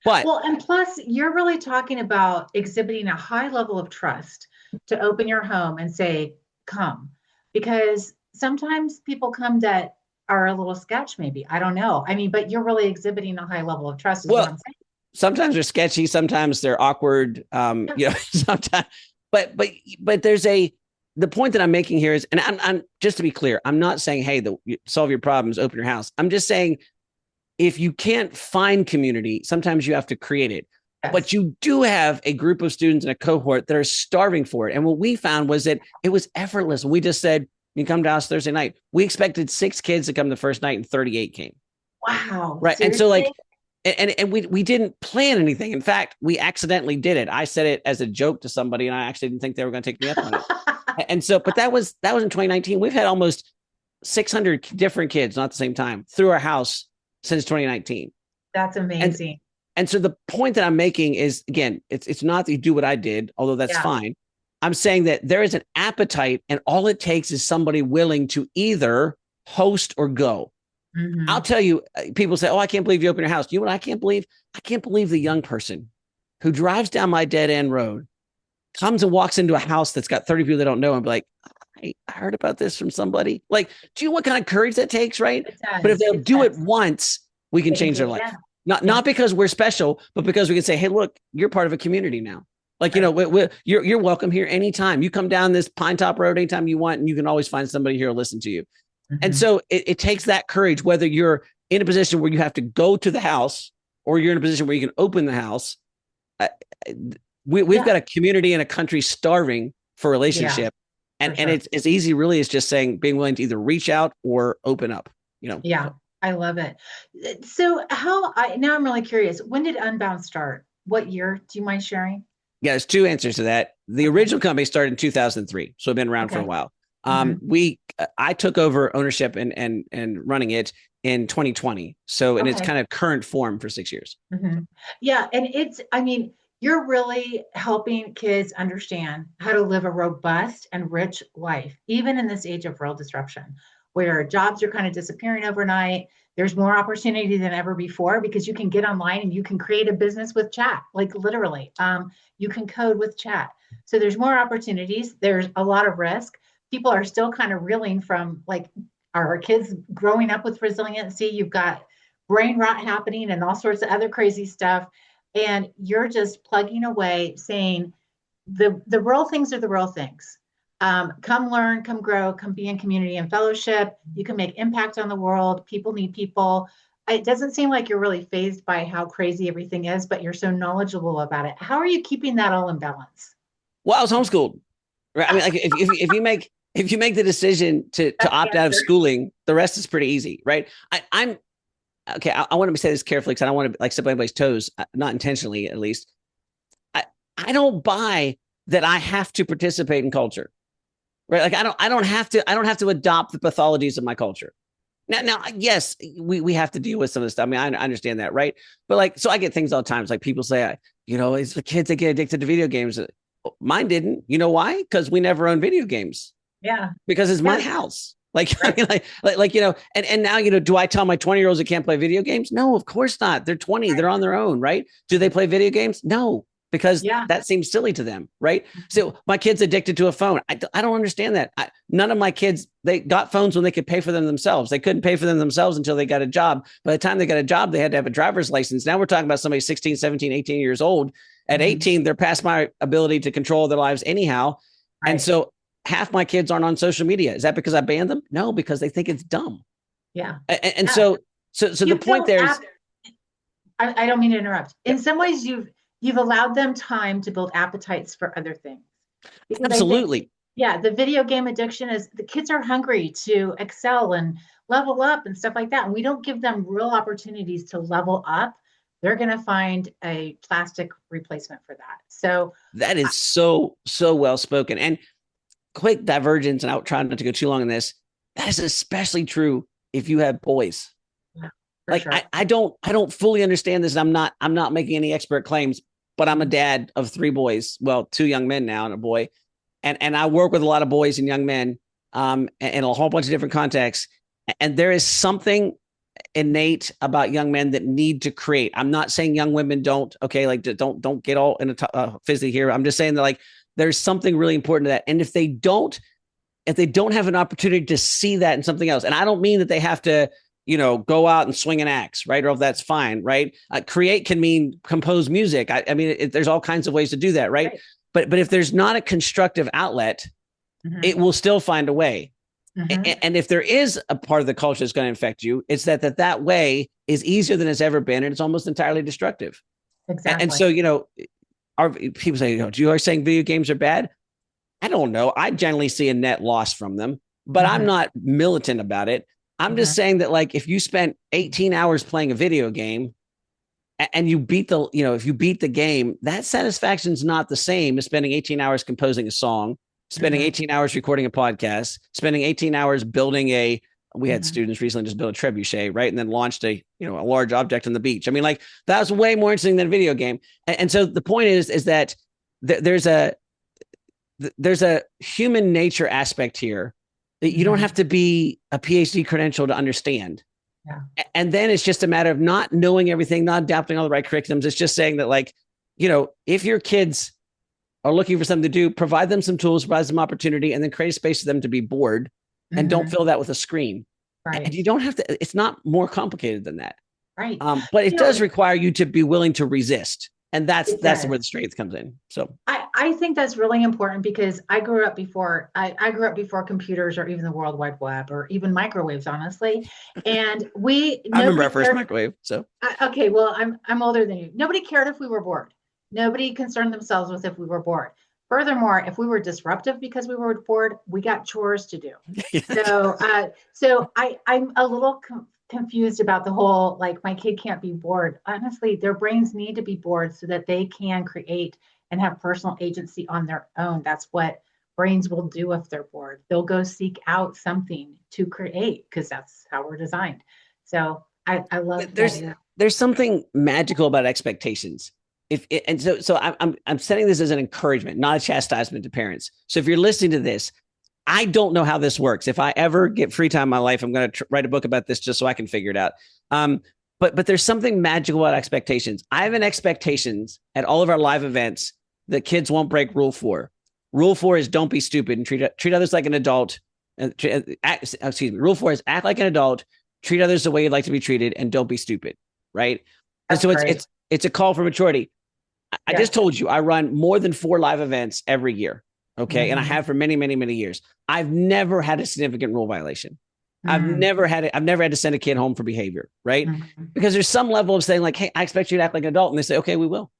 But and plus you're really talking about exhibiting a high level of trust to open your home and say, come. Because sometimes people come that are a little sketch, maybe. I don't know. I mean, but you're really exhibiting a high level of trust, is what Well, I'm saying. sometimes they're sketchy, sometimes they're awkward. Sometimes, but there's the point that I'm making here is, and I'm just to be clear, I'm not saying, hey, solve your problems, open your house. I'm just saying, if you can't find community, sometimes you have to create it. Yes. But you do have a group of students in a cohort that are starving for it. And what we found was that it was effortless. We just said, you come to us Thursday night. We expected 6 kids to come the first night and 38 came. Wow. Right. Seriously? And so like, and we didn't plan anything. In fact, we accidentally did it. I said it as a joke to somebody, and I actually didn't think they were going to take me up on it. And so, but that was in 2019. We've had almost 600 different kids, not at the same time, through our house since 2019. That's amazing. And so the point that I'm making is, again, it's not that you do what I did, although that's fine. I'm saying that there is an appetite, and all it takes is somebody willing to either host or go. Mm-hmm. I'll tell you, people say, oh, I can't believe you opened your house. You know what I can't believe? I can't believe the young person who drives down my dead end road, comes and walks into a house that's got 30 people they don't know, and be like, I heard about this from somebody. Like, do you know what kind of courage that takes, right? But if they'll do it once, we can change their life. Not because we're special, but because we can say, hey, look, you're part of a community now. Like, you're welcome here anytime. You come down this Pine Top Road anytime you want, and you can always find somebody here to listen to you. Mm-hmm. And so it takes that courage, whether you're in a position where you have to go to the house or you're in a position where you can open the house. We've got a community and a country starving for relationship. And it's easy, really, is just saying, being willing to either reach out or open up, Yeah, I love it. So now I'm really curious, when did Unbound start? What year? Do you mind sharing? Yeah, there's 2 answers to that. The original company started in 2003, so it's been around for a while. I took over ownership and running it in 2020. So in its kind of current form for 6 years. Mm-hmm. Yeah. And you're really helping kids understand how to live a robust and rich life, even in this age of real disruption, where jobs are kind of disappearing overnight. There's more opportunity than ever before, because you can get online and you can create a business with chat, like literally. You can code with chat. So there's more opportunities. There's a lot of risk. People are still kind of reeling from, like, our kids growing up with resiliency. You've got brain rot happening and all sorts of other crazy stuff. And you're just plugging away, saying the real things are the real things. Come learn, come grow, come be in community and fellowship. You can make impact on the world. People need people. It doesn't seem like you're really fazed by how crazy everything is, but you're so knowledgeable about it. How are you keeping that all in balance? Well, I was homeschooled, right? I mean, like, if you make the decision to opt out of schooling, the rest is pretty easy, right? I'm okay. I want to say this carefully, because I don't want to step on anybody's toes, not intentionally, at least. I don't buy that I have to participate in culture, right? Like, I don't have to adopt the pathologies of my culture. Now, yes, we have to deal with some of this stuff. I mean, I understand that, right? But so I get things all the time. It's like people say, it's the kids that get addicted to video games. Mine didn't. You know why? Because we never owned video games. Yeah. Because it's my house. Like, right. And now, do I tell my 20-year-olds that can't play video games? No, of course not. They're 20. Right. They're on their own, right? Do they play video games? No, because that seems silly to them, right? Mm-hmm. So my kid's addicted to a phone. I don't understand that. None of my kids, they got phones when they could pay for them themselves. They couldn't pay for them themselves until they got a job. By the time they got a job, they had to have a driver's license. Now we're talking about somebody 16, 17, 18 years old. At 18, they're past my ability to control their lives anyhow. Right. And so half my kids aren't on social media. Is that because I banned them? No, because they think it's dumb. Yeah. And so the point there is, I don't mean to interrupt. In some ways, you've allowed them time to build appetites for other things. Because absolutely. The video game addiction is, the kids are hungry to excel and level up and stuff like that. And we don't give them real opportunities to level up. They're going to find a plastic replacement for that. So that is so well spoken. And quick divergence, and I'll try not to go too long on this. That is especially true if you have boys. Yeah, like, sure. I don't fully understand this. And I'm not making any expert claims, but I'm a dad of 3 boys. Well, 2 young men now and a boy. And I work with a lot of boys and young men in a whole bunch of different contexts. And there is something innate about young men that need to create. I'm not saying young women don't, okay, like don't get all in a fizzy here. I'm just saying that, like, there's something really important to that. And if they don't have an opportunity to see that in something else, and I don't mean that they have to, go out and swing an axe, right? Or if that's fine, right? Create can mean compose music. I mean, there's all kinds of ways to do that, right? But if there's not a constructive outlet, it will still find a way. And if there is a part of the culture that's going to infect you, it's that way is easier than it's ever been, and it's almost entirely destructive. Exactly. And so, our people say, do you are saying video games are bad? I don't know. I generally see a net loss from them, but I'm not militant about it. I'm just saying that, like, if you spent 18 hours playing a video game and you beat if you beat the game, that satisfaction is not the same as spending 18 hours composing a song, spending 18 hours recording a podcast, spending 18 hours building we had students recently just build a trebuchet, right? And then launched a large object on the beach. I mean, like, that was way more interesting than a video game. And so the point is that there's a human nature aspect here that you don't have to be a PhD credential to understand. Yeah. And then it's just a matter of not knowing everything, not adapting all the right curriculums. It's just saying that, like, if your kids are looking for something to do, provide them some tools, provide some opportunity, and then create a space for them to be bored, and don't fill that with a screen. Right. And you don't have to, it's not more complicated than that. Right. But it does require you to be willing to resist. And that's where the strength comes in. So I think that's really important, because I grew up before computers, or even the World Wide Web, or even microwaves, honestly. And I remember our first microwave. So okay, well, I'm older than you. Nobody cared if we were bored. Nobody concerned themselves with if we were bored. Furthermore, if we were disruptive because we were bored, we got chores to do. So I'm a little confused about the whole, like, my kid can't be bored. Honestly, their brains need to be bored so that they can create and have personal agency on their own. That's what brains will do if they're bored. They'll go seek out something to create, because that's how we're designed. So I love there's something magical about expectations. So I'm setting this as an encouragement, not a chastisement to parents. So if you're listening to this, I don't know how this works. If I ever get free time in my life, I'm going to write a book about this just so I can figure it out. But there's something magical about expectations. I have an expectations at all of our live events that kids won't break rule 4. Rule 4 is don't be stupid and treat others like an adult. Rule 4 is act like an adult, treat others the way you'd like to be treated, and don't be stupid. Right. And so it's a call for maturity. I just told you I run more than 4 live events every year. Okay. And I have for many, many, many years. I've never had a significant rule violation. I've never had to send a kid home for behavior. Right. Because there's some level of saying, like, hey, I expect you to act like an adult. And they say, okay, we will.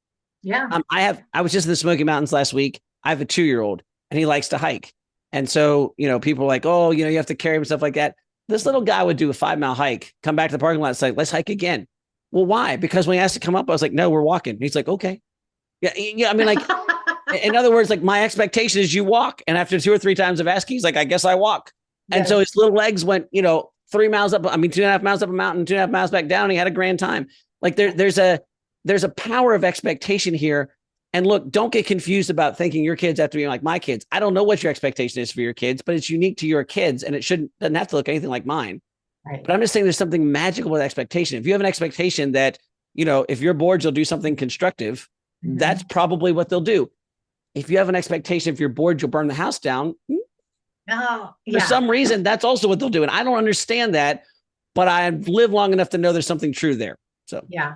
Yeah. I was just in the Smoky Mountains last week. I have a 2-year-old and he likes to hike. And so, people are like, oh, you have to carry him and stuff like that. This little guy would do a 5-mile hike, come back to the parking lot and say, let's hike again. Well, why? Because when he asked to come up, I was like, no, we're walking. He's like, okay. Yeah. I mean, like, in other words, like, my expectation is you walk. And after 2 or 3 times of asking, he's like, I guess I walk. Yes. And so his little legs went, 3 miles up. 2.5 miles up a mountain, 2.5 miles back down. And he had a grand time. Like, there's a power of expectation here. And look, don't get confused about thinking your kids have to be like my kids. I don't know what your expectation is for your kids, but it's unique to your kids. And it doesn't have to look anything like mine. Right. But I'm just saying there's something magical with expectation. If you have an expectation that, if you're bored, you'll do something constructive, that's probably what they'll do. If you have an expectation, if you're bored, you'll burn the house down. For some reason, that's also what they'll do. And I don't understand that, but I've lived long enough to know there's something true there. So yeah.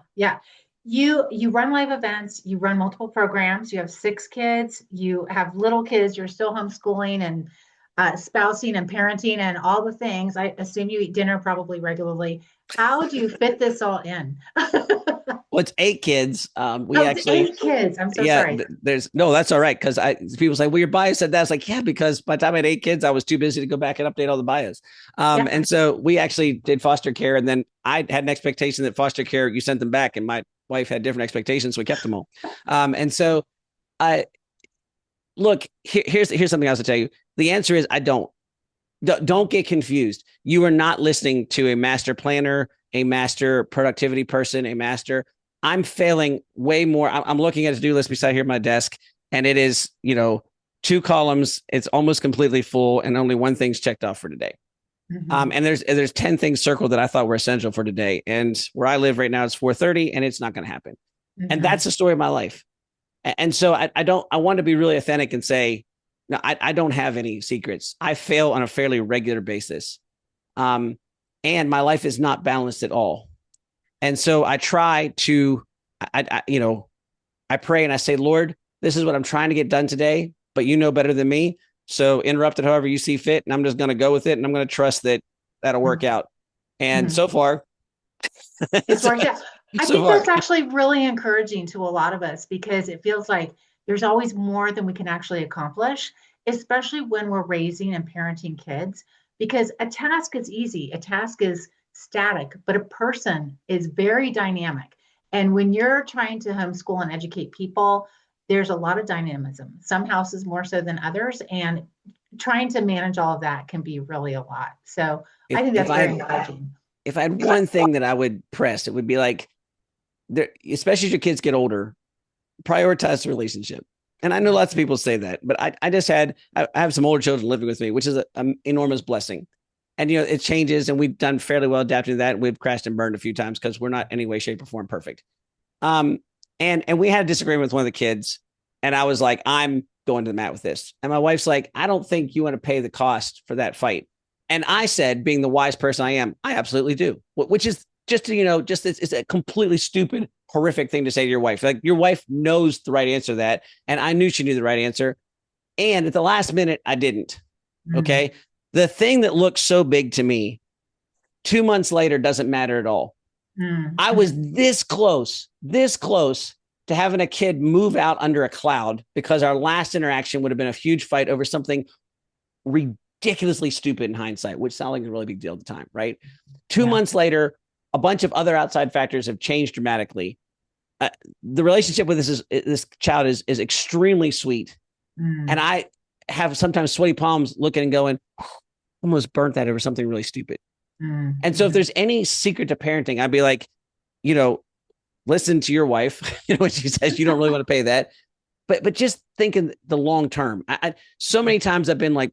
You run live events, you run multiple programs, you have 6 kids, you have little kids, you're still homeschooling and spousing and parenting and all the things. I assume you eat dinner probably regularly. How do you fit this all in? Well, it's 8 kids. It's 8 kids. I'm so sorry. That's all right. Because people say, well, your bio said that. I was like, yeah, because by the time I had 8 kids, I was too busy to go back and update all the bios. And so we actually did foster care. And then I had an expectation that foster care, you sent them back, and my wife had different expectations. So we kept them all. And so look, here's something else to tell you. The answer is I don't. Don't get confused. You are not listening to a master planner, a master productivity person, a master. I'm failing way more. I'm looking at a to-do list beside here at my desk, and it is, 2 columns. It's almost completely full, and only 1 thing's checked off for today. And there's 10 things circled that I thought were essential for today. And where I live right now, it's 4:30, and it's not going to happen. And that's the story of my life. And so I want to be really authentic and say, no, I don't have any secrets. I fail on a fairly regular basis. Um, and my life is not balanced at all. And so I try to, I pray and I say, Lord, this is what I'm trying to get done today, but you know better than me. So interrupt it however you see fit. And I'm just going to go with it. And I'm going to trust that that'll work out. And so far, it's worked out. I so think far. that's actually really encouraging to a lot of us because it feels like there's always more than we can actually accomplish, especially when we're raising and parenting kids. Because a task is easy, a task is static, but a person is very dynamic. And when you're trying to homeschool and educate people, there's a lot of dynamism, some houses more so than others. And trying to manage all of that can be really a lot. So I think that's very encouraging. If I had one thing that I would press, it would be like, especially as your kids get older, prioritize the relationship. And I know lots of people say that, but I have some older children living with me, which is an enormous blessing. And, it changes and we've done fairly well adapting to that. We've crashed and burned a few times because we're not any way, shape or form perfect. And we had a disagreement with one of the kids and I was like, I'm going to the mat with this. And my wife's like, I don't think you want to pay the cost for that fight. And I said, being the wise person I am, I absolutely do, which is just it's a completely stupid, horrific thing to say to your wife. Like your wife knows the right answer to that. And I knew she knew the right answer. And at the last minute, I didn't. Okay. The thing that looked so big to me 2 months later doesn't matter at all. I was this close to having a kid move out under a cloud because our last interaction would have been a huge fight over something ridiculously stupid in hindsight, which sounded like a really big deal at the time, right? 2 months later, a bunch of other outside factors have changed dramatically. The relationship with this child is extremely sweet. And I have sometimes sweaty palms looking and going, almost burnt that over something really stupid. And so if there's any secret to parenting, I'd be like, listen to your wife, when she says you don't really want to pay that, but just thinking the long term. So many times I've been like,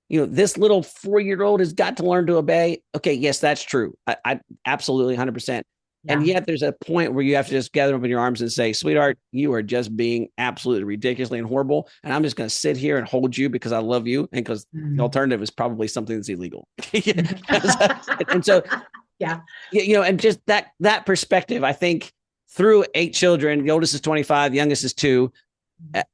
this little 4-year-old has got to learn to obey. Okay. Yes, that's true. I absolutely 100%. Yeah. And yet there's a point where you have to just gather up in your arms and say, sweetheart, you are just being absolutely ridiculously and horrible. And I'm just going to sit here and hold you because I love you. And because the alternative is probably something that's illegal. And so, and just that perspective, I think through 8 children, the oldest is 25, the youngest is 2.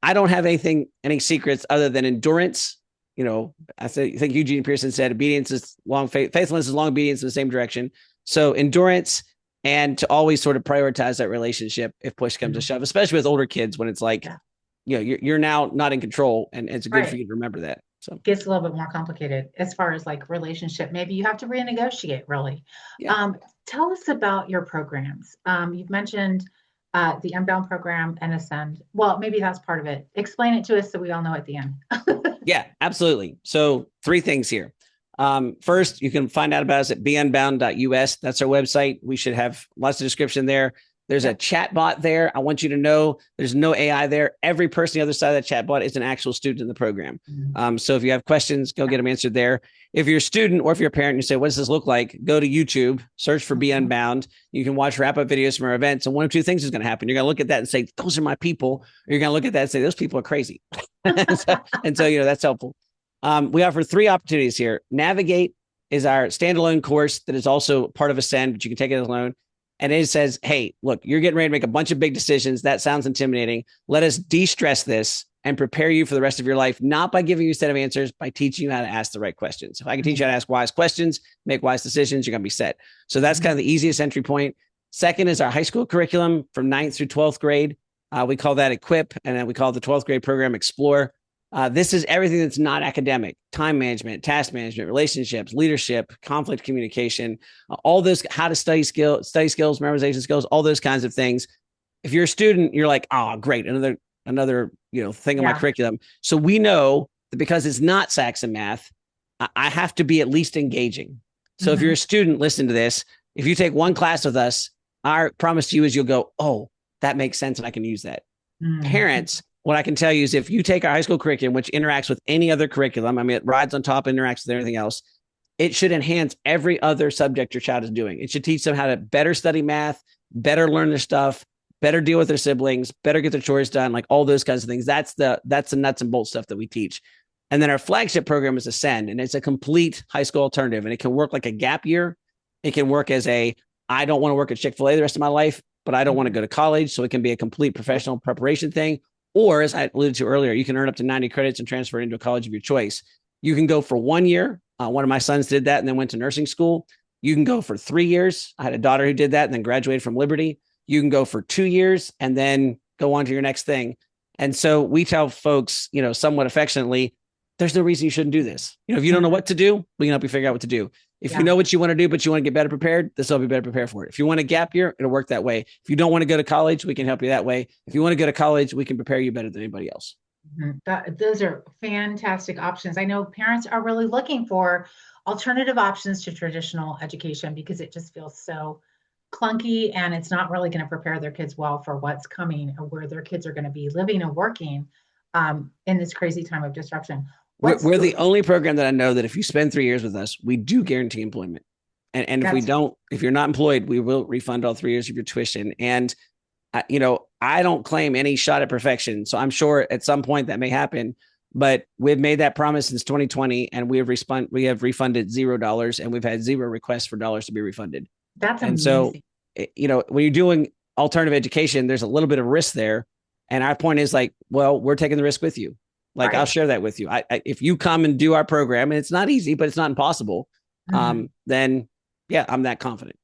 I don't have any secrets other than endurance. I think Eugene Pearson said obedience is long, faithfulness is long obedience in the same direction. So endurance, and to always sort of prioritize that relationship if push comes to shove, especially with older kids when it's like, you're now not in control, and it's good for you to remember that. So it gets a little bit more complicated as far as like relationship. Maybe you have to renegotiate really. Yeah. Tell us about your programs. You've mentioned the Unbound program and Ascend. Well, maybe that's part of it. Explain it to us so we all know at the end. Yeah, absolutely. So 3 things here. First, you can find out about us at beunbound.us. That's our website. We should have lots of description there. There's a chat bot there. I want you to know there's no AI there. Every person on the other side of that chat bot is an actual student in the program. So if you have questions, go get them answered there. If you're a student or if you're a parent and you say, what does this look like? Go to YouTube, search for Be Unbound. You can watch wrap-up videos from our events. And one of 2 things is going to happen. You're going to look at that and say, those are my people. Or you're going to look at that and say, those people are crazy. and so, that's helpful. We offer 3 opportunities here. Navigate is our standalone course that is also part of Ascend, but you can take it alone. And it says, hey, look, you're getting ready to make a bunch of big decisions. That sounds intimidating. Let us de-stress this and prepare you for the rest of your life, not by giving you a set of answers, by teaching you how to ask the right questions. If I can teach you how to ask wise questions, make wise decisions, you're going to be set. So that's kind of the easiest entry point. Second is our high school curriculum from 9th through 12th grade. We call that Equip, and then we call the 12th grade program Explore. This is everything that's not academic: time management, task management, relationships, leadership, conflict communication, all those, how to study skills, memorization skills, all those kinds of things. If you're a student, you're like, oh, great, another thing in my curriculum. So we know that because it's not Saxon math, I have to be at least engaging. So if you're a student, listen to this. If you take 1 class with us, our promise to you is you'll go, oh, that makes sense and I can use that. Parents, what I can tell you is if you take our high school curriculum, which interacts with any other curriculum, I mean, it rides on top, interacts with everything else, it should enhance every other subject your child is doing. It should teach them how to better study math, better learn their stuff, better deal with their siblings, better get their chores done, like all those kinds of things. That's the nuts and bolts stuff that we teach. And then our flagship program is Ascend, and it's a complete high school alternative. And it can work like a gap year. It can work as I don't want to work at Chick-fil-A the rest of my life, but I don't want to go to college. So it can be a complete professional preparation thing. Or as I alluded to earlier, you can earn up to 90 credits and transfer into a college of your choice. You can go for 1 year. One of my sons did that and then went to nursing school. You can go for 3 years. I had a daughter who did that and then graduated from Liberty. You can go for 2 years and then go on to your next thing. And so we tell folks, somewhat affectionately, there's no reason you shouldn't do this. If you don't know what to do, we can help you figure out what to do. If you know what you want to do, but you want to get better prepared, this will be better prepared for it. If you want a gap year, it'll work that way. If you don't want to go to college, we can help you that way. If you want to go to college, we can prepare you better than anybody else. Those are fantastic options. I know parents are really looking for alternative options to traditional education because it just feels so clunky and it's not really going to prepare their kids well for what's coming or where their kids are going to be living and working in this crazy time of disruption. We're the only program that I know that if you spend 3 years with us, we do guarantee employment. And if we don't, if you're not employed, we will refund all 3 years of your tuition. And, I don't claim any shot at perfection. So I'm sure at some point that may happen, but we've made that promise since 2020 and we have refunded $0 and we've had 0 requests for dollars to be refunded. That's amazing. And so, when you're doing alternative education, there's a little bit of risk there. And our point is we're taking the risk with you. Right. I'll share that with you. If you come and do our program, and it's not easy, but it's not impossible, then I'm that confident.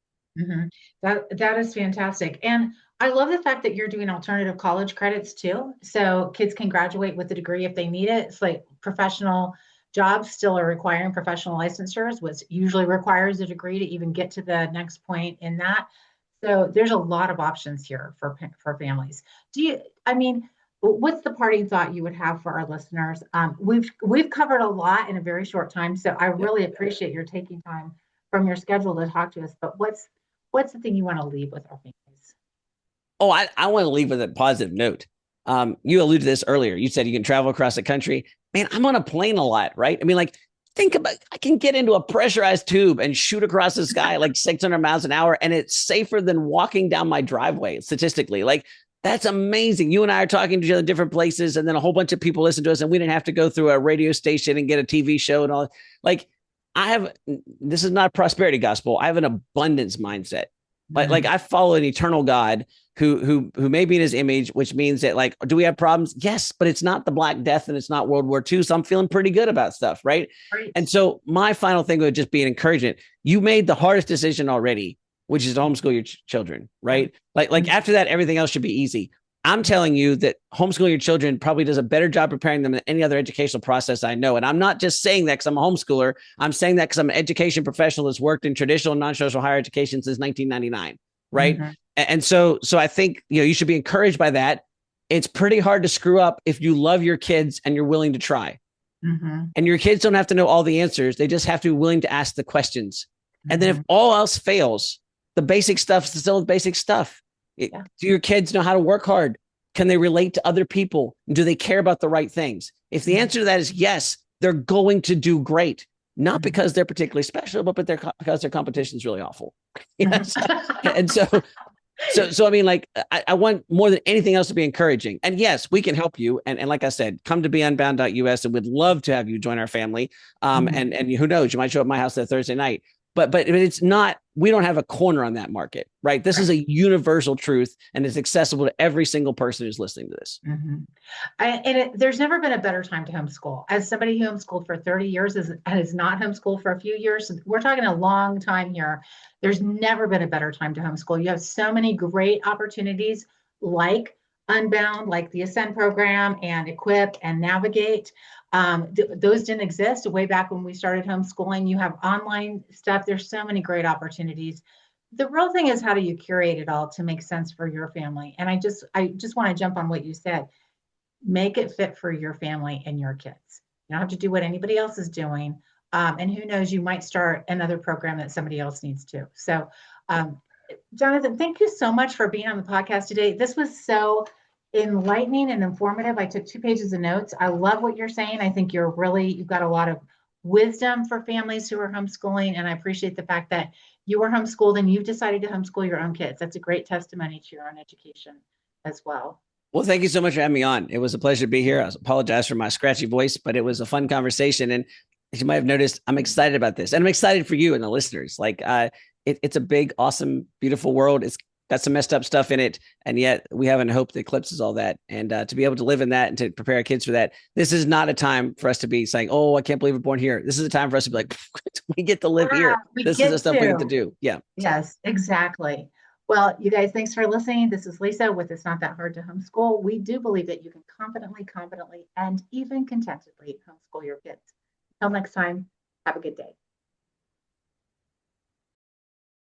That is fantastic. And I love the fact that you're doing alternative college credits too. So kids can graduate with a degree if they need it. It's like professional jobs still are requiring professional licensures, which usually requires a degree to even get to the next point in that. So there's a lot of options here for families. What's the parting thought you would have for our listeners? We've covered a lot in a very short time, so I really appreciate your taking time from your schedule to talk to us. But what's the thing you want to leave with our families? Oh, I want to leave with a positive note. You alluded to this earlier. You said you can travel across the country. Man, I'm on a plane a lot, right? Think about, I can get into a pressurized tube and shoot across the sky like 600 miles an hour, and it's safer than walking down my driveway statistically. That's amazing. You and I are talking to each other in different places, and then a whole bunch of people listen to us, and we didn't have to go through a radio station and get a TV show and all. This is not prosperity gospel. I have an abundance mindset. I follow an eternal God who may be in his image, which means that do we have problems? Yes, but it's not the Black Death and it's not World War II. So I'm feeling pretty good about stuff. Right. And so my final thing would just be an encouragement. You made the hardest decision already, which is to homeschool your children. Right. After that, everything else should be easy. I'm telling you that homeschooling your children probably does a better job preparing them than any other educational process I know. And I'm not just saying that because I'm a homeschooler. I'm saying that because I'm an education professional that's worked in traditional and non-traditional higher education since 1999. Right. And so I think, you should be encouraged by that. It's pretty hard to screw up if you love your kids and you're willing to try. And your kids don't have to know all the answers. They just have to be willing to ask the questions. And then if all else fails, the basic stuff is still the basic stuff. Do your kids know how to work hard? Can they relate to other people? Do they care about the right things? If the answer to that is yes, they're going to do great. Not because they're particularly special, but because their competition is really awful. Yes. And I want more than anything else to be encouraging. And yes, we can help you. And like I said, come to beunbound.us and we'd love to have you join our family. And who knows, you might show up at my house that Thursday night. But it's not, we don't have a corner on that market, right? This is a universal truth and it's accessible to every single person who's listening to this. There's never been a better time to homeschool. As somebody who homeschooled for 30 years and has not homeschooled for a few years, we're talking a long time here. There's never been a better time to homeschool. You have so many great opportunities like Unbound, like the Ascend program and Equip and Navigate. Those didn't exist way back when we started homeschooling. You have online stuff. There's so many great opportunities. The real thing is, how do you curate it all to make sense for your family? And I just want to jump on what you said. Make it fit for your family and your kids. You don't have to do what anybody else is doing. And who knows, you might start another program that somebody else needs to. So, Jonathan, thank you so much for being on the podcast today. This was so enlightening and informative. I took 2 pages of notes. I love what you're saying. I think you've got a lot of wisdom for families who are homeschooling. And I appreciate the fact that you were homeschooled and you've decided to homeschool your own kids. That's a great testimony to your own education as well. Well, thank you so much for having me on. It was a pleasure to be here. I apologize for my scratchy voice, but it was a fun conversation. And as you might have noticed, I'm excited about this, and I'm excited for you and the listeners. Like, it's a big, awesome, beautiful world. It's got some messed up stuff in it, and yet we have a hope that eclipses all that. And to be able to live in that and to prepare our kids for that, this is not a time for us to be saying, "Oh, I can't believe we're born here." This is a time for us to be like, "We get to live here. This is the stuff we get to do." Yeah. Yes, exactly. Well, you guys, thanks for listening. This is Lisa with It's Not That Hard to Homeschool. We do believe that you can confidently, and even contentedly homeschool your kids. Until next time, have a good day.